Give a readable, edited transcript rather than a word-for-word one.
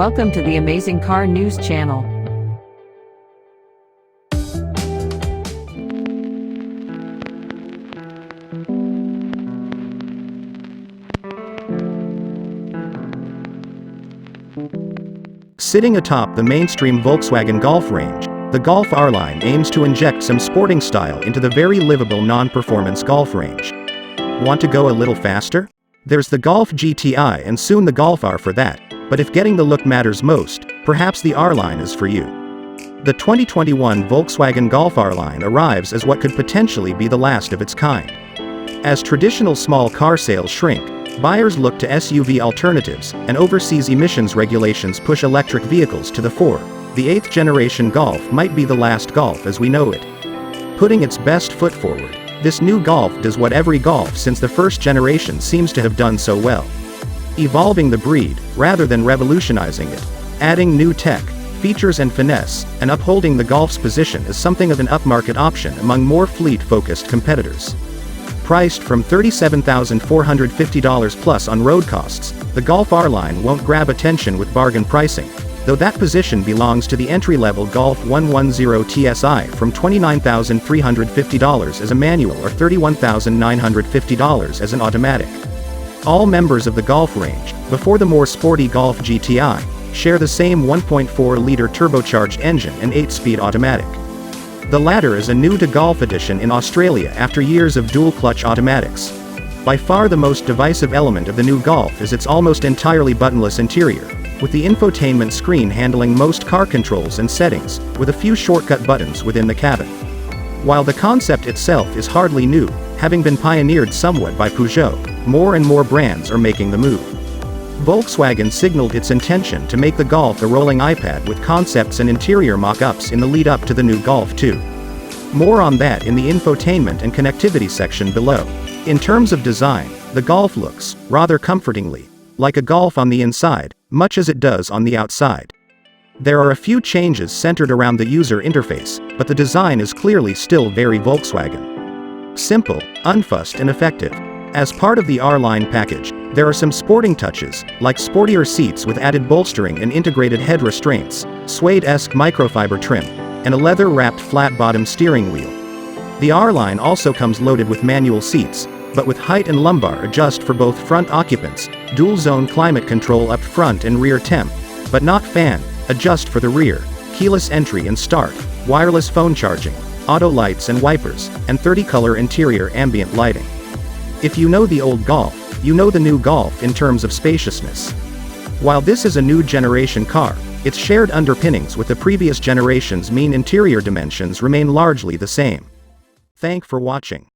Welcome to the Amazing Car News Channel. Sitting atop the mainstream Volkswagen Golf range, the Golf R Line aims to inject some sporting style into the very livable non-performance golf range. Want to go a little faster? There's the Golf GTI and soon the Golf R for that, but if getting the look matters most, perhaps the R Line is for you. The 2021 Volkswagen Golf R Line arrives as what could potentially be the last of its kind. As traditional small car sales shrink, buyers look to SUV alternatives, and overseas emissions regulations push electric vehicles to the fore. The 8th generation Golf might be the last Golf as we know it. Putting its best foot forward, this new Golf does what every Golf since the first generation seems to have done so well. Evolving the breed, rather than revolutionizing it. Adding new tech, features and finesse, and upholding the Golf's position as something of an upmarket option among more fleet-focused competitors. Priced from $37,450 plus on road costs, the Golf R Line won't grab attention with bargain pricing, though that position belongs to the entry-level Golf 110 TSI from $29,350 as a manual or $31,950 as an automatic. All members of the Golf range, before the more sporty Golf GTI, share the same 1.4-liter turbocharged engine and 8-speed automatic. The latter is a new-to-Golf addition in Australia after years of dual-clutch automatics. By far the most divisive element of the new Golf is its almost entirely buttonless interior, with the infotainment screen handling most car controls and settings, with a few shortcut buttons within the cabin. While the concept itself is hardly new, having been pioneered somewhat by Peugeot, more and more brands are making the move. Volkswagen signaled its intention to make the Golf a rolling iPad with concepts and interior mock-ups in the lead-up to the new Golf 2. More on that in the infotainment and connectivity section below. In terms of design, the Golf looks, rather comfortingly, like a Golf on the inside, much as it does on the outside. There are a few changes centered around the user interface, but the design is clearly still very Volkswagen. Simple, unfussed and effective. As part of the R Line package, there are some sporting touches, like sportier seats with added bolstering and integrated head restraints, suede-esque microfiber trim, and a leather-wrapped flat-bottom steering wheel. The R Line also comes loaded with manual seats, but with height and lumbar adjust for both front occupants, dual-zone climate control up front and rear temp, but not fan, adjust for the rear, keyless entry and start, wireless phone charging, auto lights and wipers, and 30-color interior ambient lighting. If you know the old Golf, you know the new Golf in terms of spaciousness. While this is a new generation car, its shared underpinnings with the previous generation's mean interior dimensions remain largely the same. Thanks for watching.